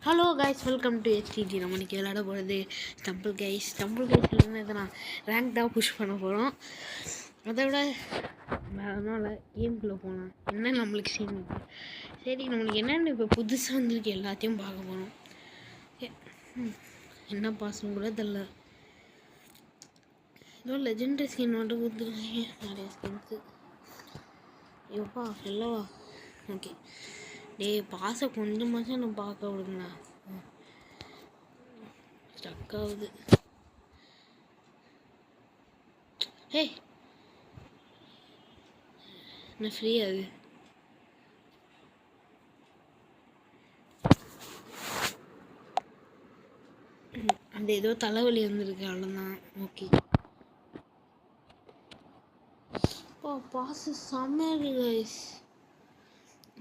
Hello guys, welcome to HTG. நம்ம இன்றைக்கி விளையாட போகிறது ஸ்டம்பிள் கைஸ் இல்லைன்னா நான் ரேங்க் தான் புஷ் பண்ண போகிறோம். அதை விட அதனால் கேம்குள்ளே போகலாம். என்ன நம்மளுக்கு சீன் இருக்குது. சரி, நம்மளுக்கு என்னென்ன இப்போ புதுசாக வந்துருக்கு எல்லாத்தையும் பார்க்க போகிறோம். என்ன பாசம் கூட தெரில. ஏதோ லெஜெண்டரி ஸ்கின் மட்டும் கொடுத்துருக்காங்க, நிறைய ஸ்கின்ஸு. எப்பா சொல்லவா? ஓகே, பாசை கொஞ்சமாச்சும் நான் பார்க்க விடுங்களா. ஸ்டக் ஆகுது. என்ன ஃப்ரீ அது? அந்த ஏதோ தலைவலி வந்துருக்கு, அவ்வளோதான். ஓகே, பாசு செம்மையாக இருக்கு கைஸ்.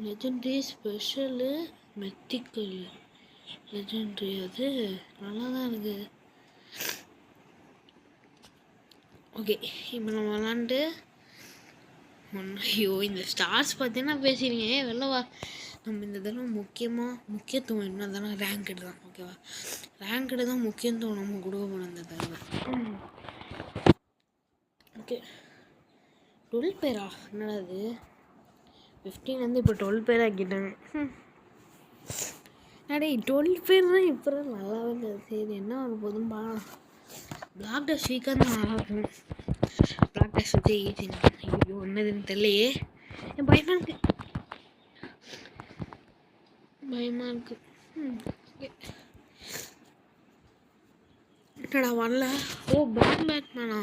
லெஜெண்டரி ஸ்பெஷலு மெத்திக்கல் லெஜெண்டரி, அது நல்லா தான் இருக்குது. ஓகே, இப்போ நம்ம விளாண்டு ஐயோ இந்த ஸ்டார்ஸ் பார்த்தீங்கன்னா பேசுகிறீங்க. வெளிலவா, நம்ம இந்த தடவை முக்கியத்துவம் என்ன தானே ரேங்க் தான். ஓகேவா, ரேங்க் தான் முக்கியத்துவம் நம்ம கொடுக்க போகிறோம் இந்த தடவை. ஓகே, 12 பேரா? என்னடா அது, 15 இப்போ 12 பேர் ஆக்கிட்டாங்க. அடே 12 பேர் தான் இப்போ நல்லா இருக்குது. சரி, என்ன ஆக போதும் பார்க்கலாம். பிளாக் டேஷ் வீக்காக தான் நல்லா இருக்கும். பிளாக் டேஷ் வச்சு ஈஸி. ஐயோ என்னதுன்னு தெரியலையே, பயமாக இருக்கு. என்னடா வரல? ஓ, பேட்மேனா?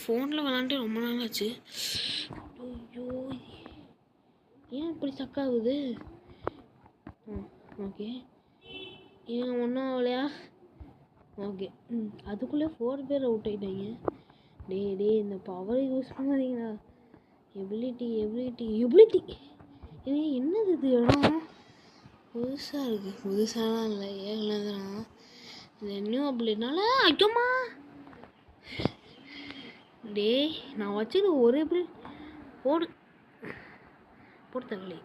ஃபோனில் விளாண்டு ரொம்ப நாள் ஆச்சு. ஐயோ ஏன் இப்படி ஸ்டக் ஆகுது? ஓகே, ஏன் ஒன்றும் ஆகலையா? ஓகே, அதுக்குள்ளே 4 பேர் அவுட் ஆகிட்டாங்க. டே இந்த பவர் யூஸ் பண்ணாதீங்களா. எபிலிட்டி இது என்னது? இது இடம் புதுசாக இருக்குது. புதுசாலாம் இல்லை, ஏகலாம் இந்த நியூ அபிலிட்டினால. ஐயோம்மா, நான் வச்சுட்டு ஒரு எப்படி போடு தள்ளி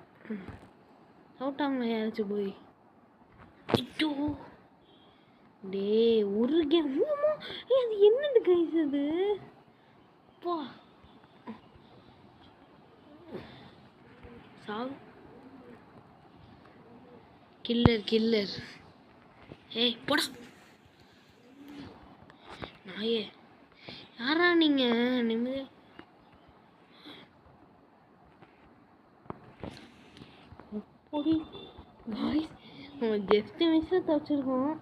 அவுட் ஆகலாம் யாராச்சும் போய். ஐயோ ஒரு கேம் அது என்னது கைஸ்? அது பா சாவு. கில்லர் போடா நாயே. யாரா நீங்க? நிம்மதியா போடி காய்ஸ். அவன் ஜஸ்ட் மிஸ்ஸாக தப்பிச்சிருக்கோம்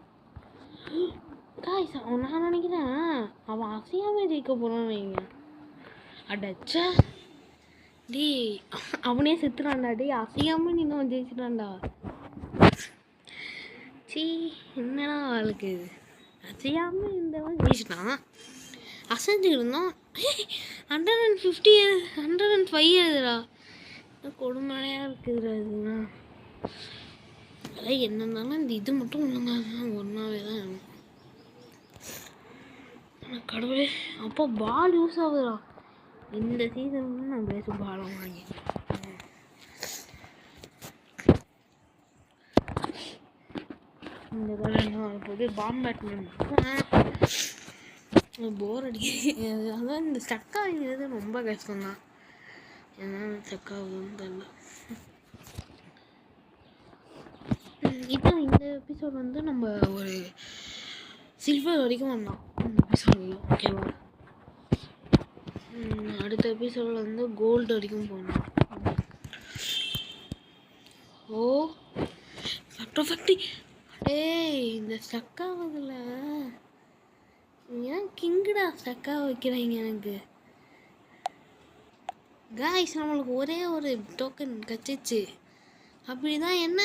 காய்ஸ். நான் நினைக்கிறேன் அவன் அசையாமே ஜெயிக்க போகிறான்னு வைங்க. அடச்சா அவனே செத்துறான்டா. அசையாம நீ நான் ஜெயிச்சிட்டான்டா. என்னடா வாழ்க்கை இது. அசையாம இருந்தவன் ஜெயிச்சிட்டான். அசைஞ்சுக்கிட்டு இருந்தோம் 150 105 எழுதுடா. கொடுமையாக இருக்குதுடா இதுனா. அதான் என்னன்னாலும் இந்த இது மட்டும் ஒன்றாவே தான் இருக்கும். கடவுளே, அப்போ பால் யூஸ் ஆகுதுடா. இந்த சீசன் நான் பேச பாலம் வாங்கி இந்த கடை என்ன போது பாம் பேட்மேன் போர் அடிக்குது. அதான் இந்த ஸ்டக் ஆகிறது ரொம்ப கஷ்டம்தான். என்ன ஸ்டக் ஆகுதுன்னு தெரியல. இப்போ இந்த எபிசோட் வந்து நம்ம ஒரு சில்வர் வரைக்கும் வந்தோம் இந்த எபிசோடில். ஓகேவா, அடுத்த எபிசோடில் வந்து கோல்டு வரைக்கும் போனோம். ஓ இந்த ஸ்டக் ஆகுதுல ஏன் கிங்குடா ஸ்டக்காக வைக்கிறாங்க எனக்கு. காய்ஸ், நம்மளுக்கு ஒரே ஒரு டோக்கன் கச்சிச்சு. அப்படிதான் என்ன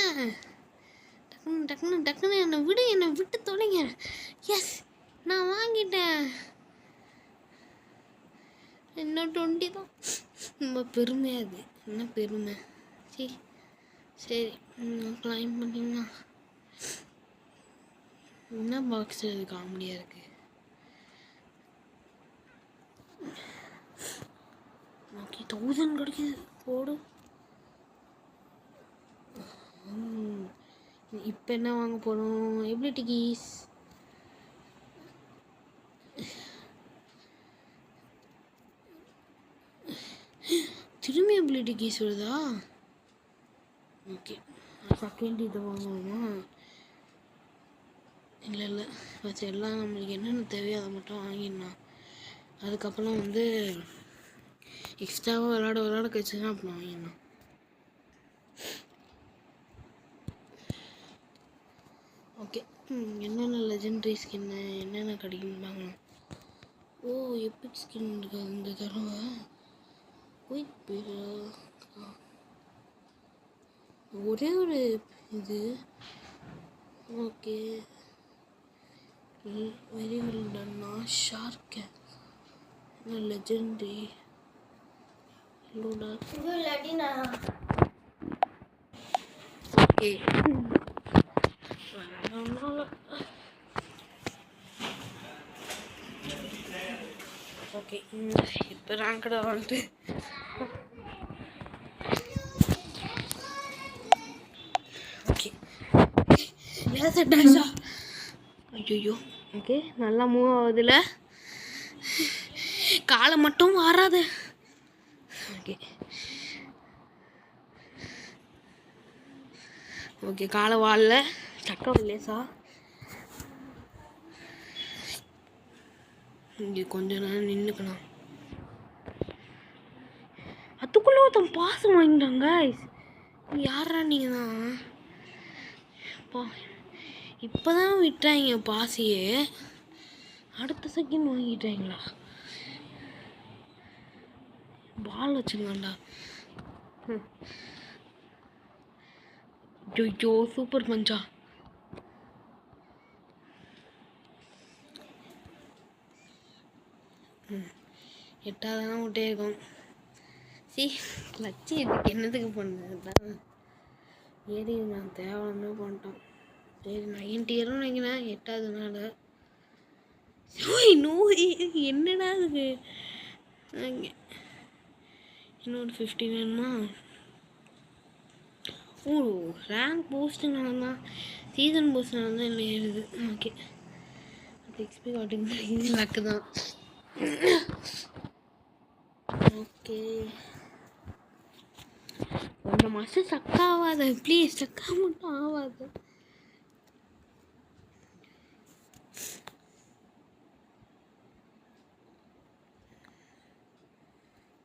டக்குன்னு என்னை விட்டு தொலைங்க. எஸ், நான் வாங்கிட்டேன். இன்னும் 20 தான். ரொம்ப பெருமையாக அது. என்ன பெருமை. சரி கிளைம் பண்ணிங்கன்னா என்ன பாக்ஸ் அது காமெடியாக இருக்குது. ஓகே, 1000 கிடைக்குது. போடு. இப்போ என்ன வாங்க போகிறோம்? Ability keys. திரும்பி எபிலிட்டி கீஸ் வருதா? ஓகே, செகண்ட் இதை வாங்குவோமா? இல்லை ஃபஸ்ட் எல்லாம் நம்மளுக்கு என்னென்ன தேவையோ அதை மட்டும் வாங்கிடலாம். அதுக்கப்புறம் வந்து எக்ஸ்ட்ராவாக விளாட கழிச்சுன்னா அப்புறம் வாங்கிடலாம். ஓகே, என்னென்ன லெஜெண்டரி ஸ்கின்னு என்னென்ன கிடைக்குன்னு பார்க்கலாம். ஓ, எபிக் ஸ்கின் இருக்குது இந்த தடவை. குயிக் ஒரே ஒரு இது. ஓகே, வெரி வெல் டன்னா. ஷார்க் லெஜெண்டரி லூடா. ஓகே, ஓகே, இப்போ ரேங்கடா வந்துட்டு ஓகே லேசர் டான்ஸா. ஐயோ, ஓகே நல்லா மூவ் ஆகுதுல. காலை மட்டும் வராது. ஓகே ஓகே, காலை வாழல சக்கா லேசா. இங்கே கொஞ்ச நேரம் நின்றுக்கலாம். அதுக்குள்ளே ஒருத்தன் பாசம் வாங்கிட்டாங்க. யாரா நீங்கள் தான்? இப்போ தான் விட்டாங்க பாசியே, அடுத்த செகண்ட் வாங்கிட்டாங்களா? பால் வச்சுருக்காண்டா. ஐயோ, சூப்பர் பஞ்சா. எட்டாவதான விட்டே இருக்கும். லட்சி இதுக்கு என்னதுக்கு பண்ணதான் ஏறி நான் தேவையான பண்ணிட்டோம். சரி, 90 இயரும் நினைக்கிறேன் 8வது நாள். நோய் என்னடா இதுக்கு? இன்னொரு 50 வேணுமா? ஓ, ரேங்க் போஸ்ட்னால தான், சீசன் போஸ்ட்னால தான் இல்லை ஏறுது. ஓகே, அது எக்ஸ்பி காட்டுங்க. இது லக்கு தான். ஓகே, ஒரு மாதம் ஸ்டக் ஆகாது ப்ளீஸ். ஸ்டக்காக மட்டும் ஆகாது.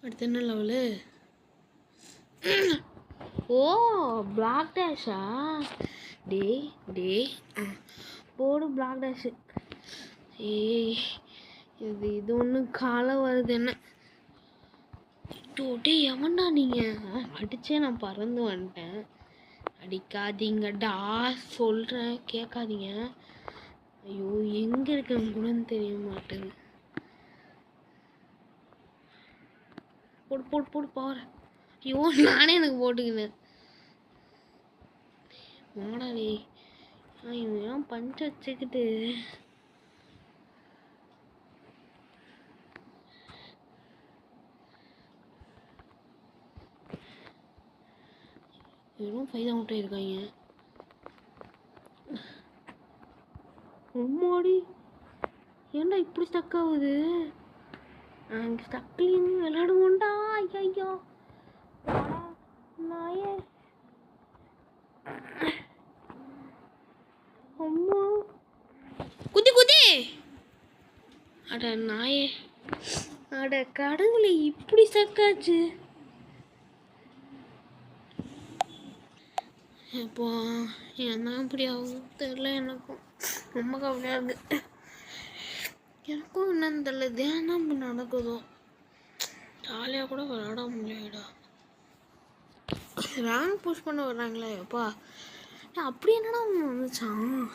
அடுத்து என்ன லெவலு? ஓ, பிளாக் டேஷா? டே போடு பிளாக் டேஷு. ஏய், இது ஒன்று காலை வருது என்ன? டே எவன்டா நீங்கள்? அடித்தே நான் பறந்து வந்துட்டேன். அடிக்காதீங்கடா சொல்கிறேன், கேட்காதீங்க. ஐயோ, எங்கே இருக்கேன்னு கூட தெரிய மாட்டேங்குது. போடு போகிற. ஐயோ, நானே எனக்கு போட்டுக்கினேன். மாடாடி இவன் பஞ்ச வச்சுக்கிட்டு. வெறும் 5 தான் அவுட் ஆயிருக்காங்க. அம்மாடி, ஏன்டா இப்படி ஸ்டக் ஆகுது? அங்கே ஸ்டக்லின்னு விளையாடுவோண்டா. ஐயோ நாயே, அம்மா குதி. அட நாயே, அட கடவுளே, இப்படி ஸ்டக்காச்சு. இப்போ என்ன இப்படி ஆகும் தெரியல. எனக்கும் ரொம்ப கவலையாக இருக்குது. எனக்கும் என்னன்னு தெரியல, தியானம் இப்படி நடக்குதோ. ஜாலியாக கூட விளாட முடியலடா. ரேங்க் புஷ் பண்ண வர்றாங்களே அப்பா, அப்படி என்னடா ஒன்று வந்துச்சான்.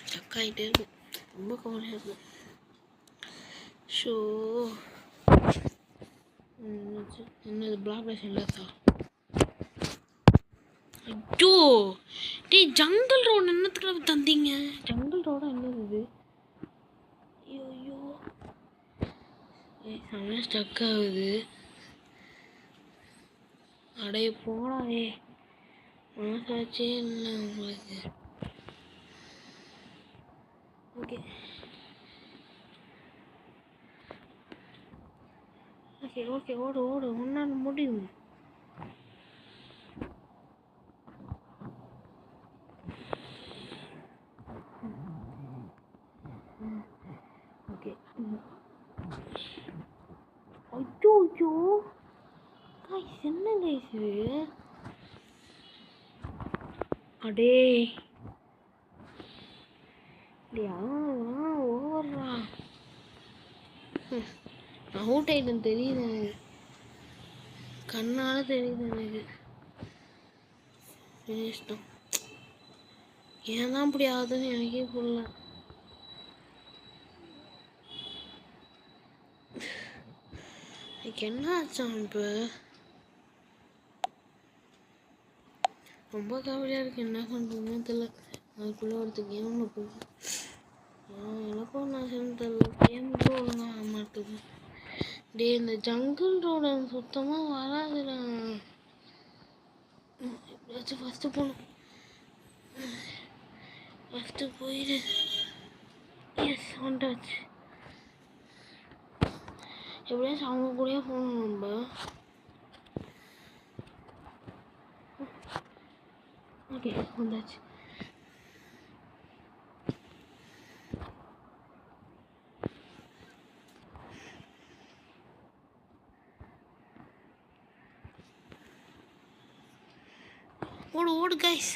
ஸ்டக் ஆகிட்டே இருக்கும், ரொம்ப கவலையாக இருக்கும். ஷோ என்னது பிளாக் டேஷ் இல்லைக்கா? ஐயோ டே, ஜங்கிள் ரோடு என்னத்துக்கு தந்தீங்க? ஜங்கிள் ரோடா என்னது இது? ஐயோ செம்ம ஸ்டக் ஆகுது. அடைய போடாதே. மனசாட்சியே இல்லை உங்களுக்கு. ஓகே ஓகே ஓகே, ஓடு ஓடு, உன்னால் முடியும். ஓகே. ஐயோ ஐயோ கைஸ், என்ன கைஸ் இது? அடே ஓவர்ரா. அவுட் ஆயிட்டேன் தெரியுது எனக்கு, கண்ணால் தெரியுது எனக்கு. இஷ்டம் ஏன் தான் அப்படி ஆகுதுன்னு எனக்கே புரியல. எனக்கு என்ன ஆச்சான் இப்போ? ரொம்ப கவலையாக இருக்குது, என்ன பண்ணுறதுன்னு தெரியல. அதுக்குள்ளே ஒருத்தர் கேமில் போகுது. எனக்கும் நான் சேர்ந்து தெரியல, கேமுக்கும் ஒழுங்காக ஆக மாட்டேது. டே, இந்த ஜங்கிள் ரோடு சுத்தமாக வராதுடா. எப்படியாச்சும் ஃபஸ்ட்டு போகணும். ஃபஸ்ட்டு போயிடு. எஸ், வந்துட்டாச்சு. எப்படியாச்சும் அவங்க கூடயே போகணும் நம்ம. ஓகே, வந்தாச்சு. ஓடு ஓடு கைஸ்.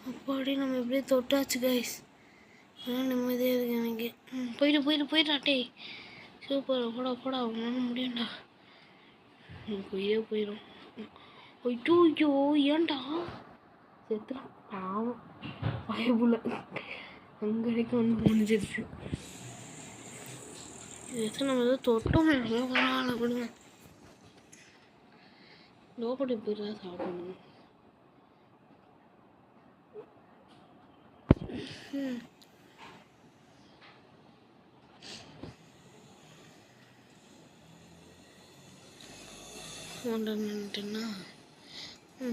அப்பாடி, நம்ம எப்படியே தொட்டாச்சு கைஸ். அதான் நிம்மதியாக இருக்கு எனக்கு. போயிட்டு போயிட்டு போயிட்டாட்டே. சூப்பர், போடா போடா, உன்னால முடியும்டா. போயிடே போயிடும். ஐயோ ஐயோ, ஏன்டா செத்துடும்? பாவம் பயப்புல அங்கே வரைக்கும் வந்து முடிஞ்சிருச்சு. இது நம்ம ஏதோ தொட்டோம், பரவாயில்ல விடுங்க. லோபடி போயிட்டு தான் சாப்பிடணும். ஒன்றுன்னா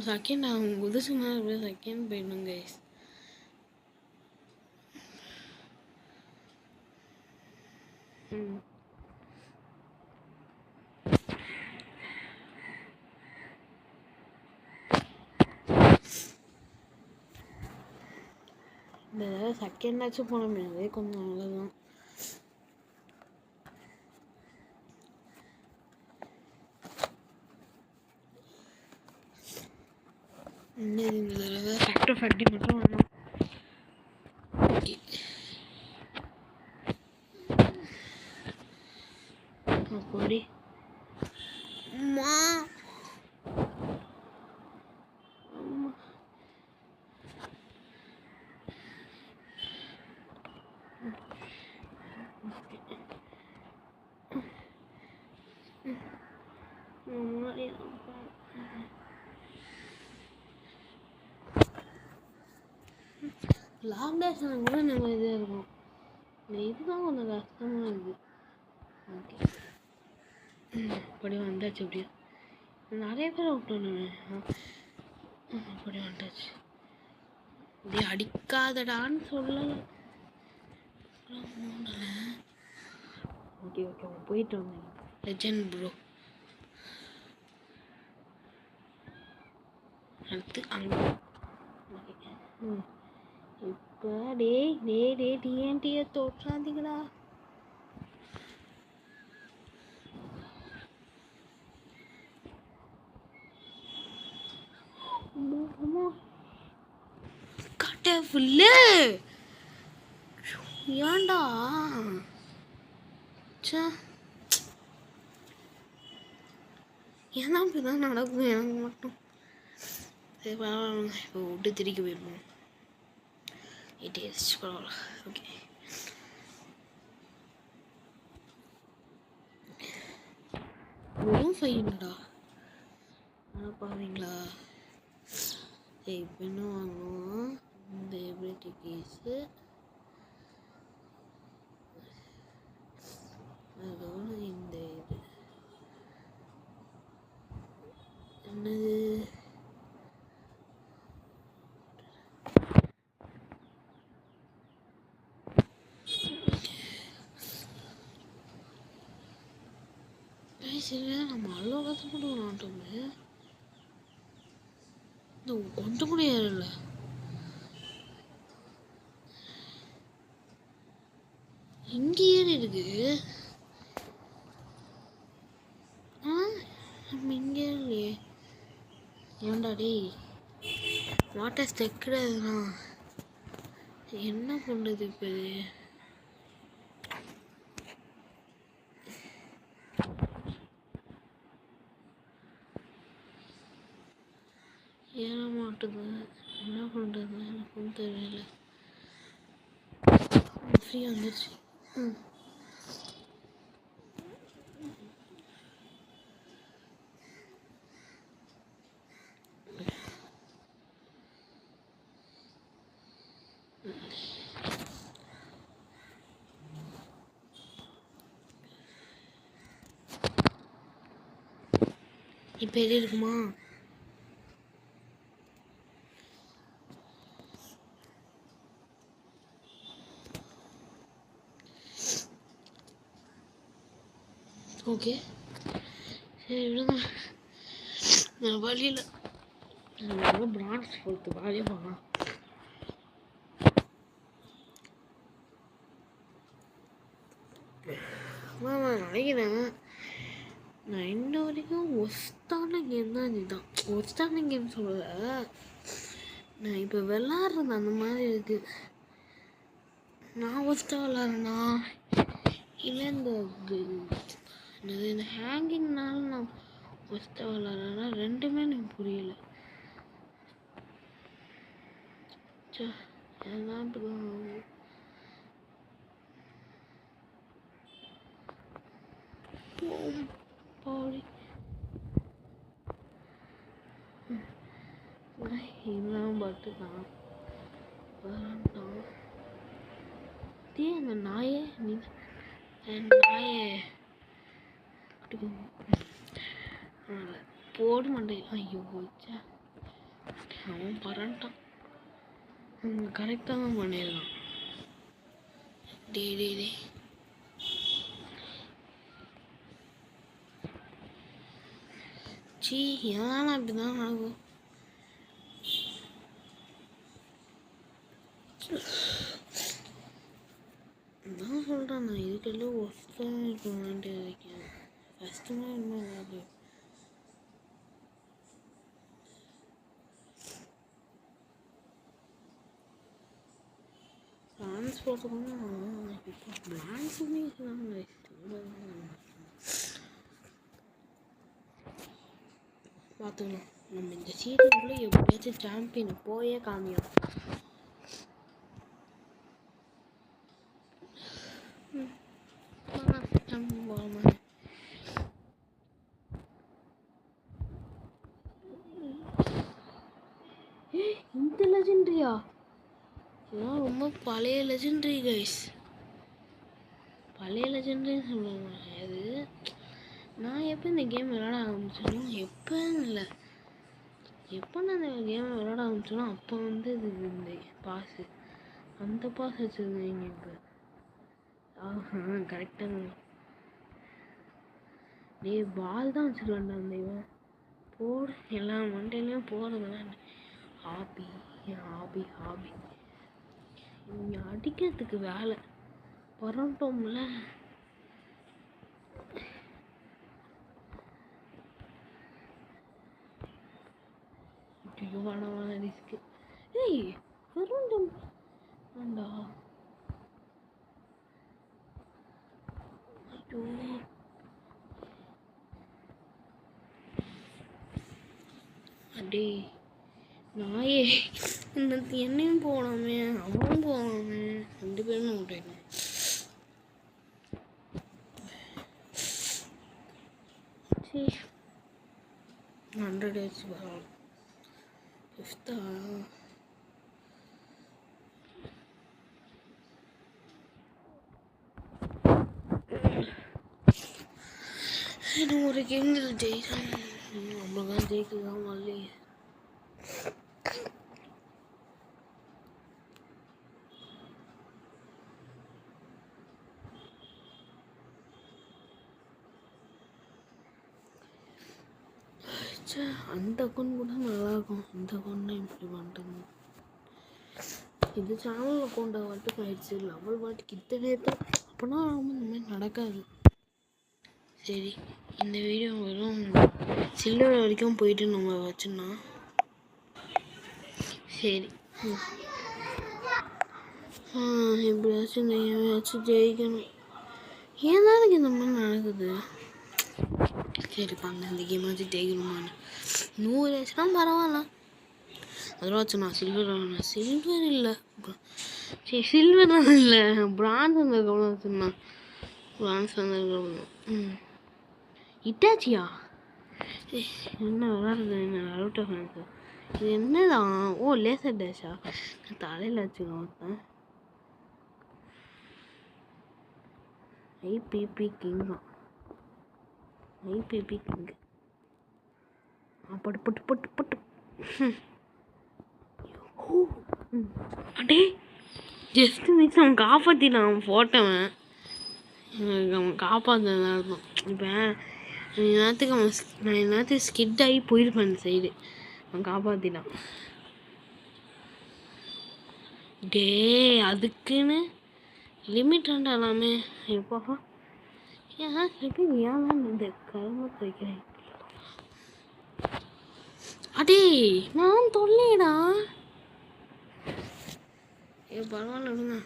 செகண்ட் ஆகும், குதிச்சுன்னா அப்படியே செகண்ட் போயிடணும் கைஸ். இந்த தடவை செகண்டாச்சும் போன முடியாது, கொஞ்சம் நல்லதான். இந்த தடவை ஃபேக்டர் ஃபேக்டி மட்டும் வேணும். ஓகே, அப்படி அம்மா முன்னாடி லாக்டவுன் கூட நம்ம இதாக இருக்கும். இதுதான் கொஞ்சம் கஷ்டமாக இருக்குது. ஓகே, அப்படி வந்தாச்சு. அப்படியே நிறைய பேர் விட்டோன்னு அப்படி வந்தாச்சு. இப்படி அடிக்காதடான்னு சொல்லலை. ஓகே ஓகே, போயிட்டு வந்தேன். Legend bro. அடுத்து அங்கே இப்போ டே டிஎன்டியை தோற்றாதீங்களா? கடவுளே, ஏன்டா ஏன்னா இப்படிதான் நடக்கும் எனக்கு மட்டும். சரி பரவாயில்ல, இப்போ விட்டு திருக்கி போயிருப்போம். பரவாயில்ல. ஓகே, வெறும் 500 பாவீங்களா? சரி, இப்போ என்ன வாங்குவோம்? இந்த எபிலிட்டி கேஸு அதோட இந்த இது என்னது சரி நம்ம அவ்வளோ கஷ்டப்பட்டு விளாண்டோமே இந்த கொஞ்சம் கூட ஏறல இங்கே ஏறி இருக்கு நம்ம இங்கே இல்லையே ஏன்டா டேய் வாட்டர் ஸ்டெக்கிறதுனா என்ன பண்ணுறது இப்போ இது ஏற மாட்டுது என்ன பண்ணுறது எனக்கும் தெரியல ஃப்ரீ வந்துடுச்சு இப்போ எது இருக்குமா ஓகே சரி விடுங்க நான் வழியில் நம்ம பிரான்ஸ் பொறுத்து வாழே போகலாம் நான் நினைக்கிறேன் நான் இன்ன வரைக்கும் ஒஸ்டான கேம் தான் இதுதான் ஒஸ்டான கேம் சொல்லலை நான் இப்போ விளாட்றது அந்த மாதிரி இருக்குது நான் ஒஸ்ட்டாக விளாட்றேன்னா இல்லை இந்த ஹேங்கிங்னால நான் ஒஸ்ட்டாக விளாட்றேன்னா ரெண்டுமே எனக்கு புரியல எல்லாம் இப்படிதான் பாடி எல்லாம் பட்டுதான் அந்த நாயே நாயே போட மாட்டேன் ஐயோ போச்சா அவன் பரண்டான் கரெக்டாக தான் பண்ணியிருக்கான் டே சீ ஏன்னா அப்படிதான் ஆகும் நான் சொல்கிறேன் நான் இதுக்கெல்லாம் ஒர்ஸ்டாக இருக்கணும்ட்டு இருக்கேன் கஷ்டமாக என்ன டிரான்ஸ்போர்ட்டுக்குன்னா இப்போ பிளான்ஸுமே இருக்காங்க பார்த்துக்கலாம் நம்ம இந்த சீசனுக்குள்ளே எப்படியாச்சும் சாம்பியன் போயே காமியும் இந்த லெஜெண்டரியா இதெல்லாம் ரொம்ப பழைய லெஜெண்டரி கைஸ் பழைய லெஜெண்டரின்னு சொல்லுவாங்க அது நான் எப்போ இந்த கேம் விளாட ஆரம்பிச்சேனோ எப்போன்னு இல்லை எப்போ நான் இந்த கேம் விளாட ஆரம்பிச்சேனோ அப்போ வந்து இது இந்த பாஸு அந்த பாஸ் வச்சுருந்தீங்க இப்போ கரெக்டாக நீ பால் தான் வச்சுருவேன்டா அந்த இவன் போடு எல்லா மண்டையிலையும் போகிறதுலாம் ஹாபி ஹாபி ஹாபி இங்கே அடிக்கிறதுக்கு வேலை பரண்டோம்ல ஐயோ வேணாம் ரிஸ்க்கு ஏய் பரண்டோம் வேண்டா ஐயோ அடே நாயே இந்த என்னையும் போடாமே அவனும் போகாமே ரெண்டு பேருமே விட்டாங்க சரி 100 வச்சு பரவாயில்ல ஃபிஃப்த்தா இன்னும் ஒரு கேமில் ஜெயிக்கணும். நம்மளுக்கு ஜெயிக்கலாம் வரலையே. அந்த அக்கௌண்ட் கூட நல்லாயிருக்கும். இந்த அக்கௌண்ட் இப்படி பண்ணிட்டு இது சேனல் அக்கௌண்ட்டை வாட்டுக்கு ஆயிடுச்சு. லெவல் வாட்டுக்கு இத்தனை அப்போனா இந்த மாதிரி நடக்காது. சரி, இந்த வீடியோ வெறும் சில்லறை வரைக்கும் போயிட்டு நம்ம வச்சோம்னா சரி. எப்படியாச்சும் ஜெயிக்கணும். ஏன் தான் எனக்கு இந்த மாதிரி நடக்குது? சரிப்பாங்க, இந்த கேமாச்சும் ஜெயிக்கணுமான்னு 100 ஆச்சுன்னா பரவாயில்ல. அதெல்லாம் வச்சுண்ணா சில்வர் இல்லை, சரி சில்வர் தான் இல்லை, பிரான்ஸ் வந்திருக்கணும் வச்சுண்ணா. பிரான்ஸ் வந்திருக்கணும். இட்டாச்சியா என்ன விளாடுறது? என்ன அவுட் ஆஃப் ஃபேன்ஸு இது என்னதான்? ஓ லேசர் டேஷா? தலையில் வச்சுக்கோங்க. ஐபிபி கிங் தான். IPP king. பட்டு பட்டு பட்டு பட்டு. அடே ஜஸ்ட் மிஸ், அவன் காப்பாற்றினான். அவன் போட்டவன் அவன் காப்பாற்றினதான் இருக்கும். இப்போ நான் என்னத்துக்கு ஸ்கிட் ஆகி போயிருப்பேன் அந்த சைடு. அவன் காப்பாற்றினான். டே அதுக்குன்னு லிமிட் எல்லாமே எப்போ ஏன் ஏன் இந்த கருமத்தை வைக்கிறேன்? அடே நான் தொல்லைடா. பரவாயில்ல விடுங்க,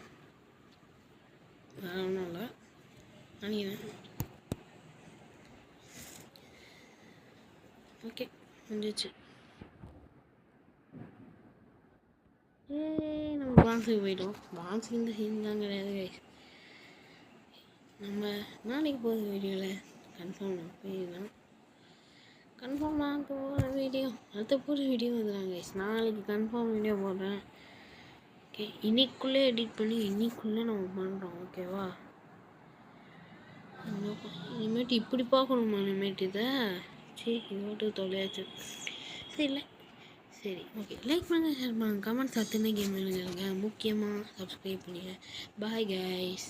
வேற ஒன்றும் இல்லை நினைக்கிறேன். ஓகே முடிஞ்சிச்சு. நம்ம பிரான்ஸுக்கு போயிட்டோம். பிரான்ஸுக்கு இந்த சீன் தான் கிடையாது. நம்ம நாளைக்கு போகிற வீடியோவில் கன்ஃபார்ம் போயிடலாம். கன்ஃபார்ம் நான் போகிற வீடியோ அடுத்த போகிற வீடியோ வந்துடுறாங்க. நாளைக்கு கன்ஃபார்ம் வீடியோ போடுறேன். ஓகே, இன்னைக்குள்ளே எடிட் பண்ணி இன்னைக்குள்ளே நம்ம பண்ணுறோம். ஓகேவா? இனிமேட்டு இப்படி பார்க்கணுமா? இனிமேட்டு இதை சரி இதோட்டு தொலையாச்சு. சரி இல்லை சரி ஓகே, லைக் பண்ணுங்கள், ஷேர் பண்ணுங்கள், கமெண்ட்ஸ் அத்தனை கேம் வேணுங்க. முக்கியமாக சப்ஸ்கிரைப் பண்ணுங்கள். Bye guys.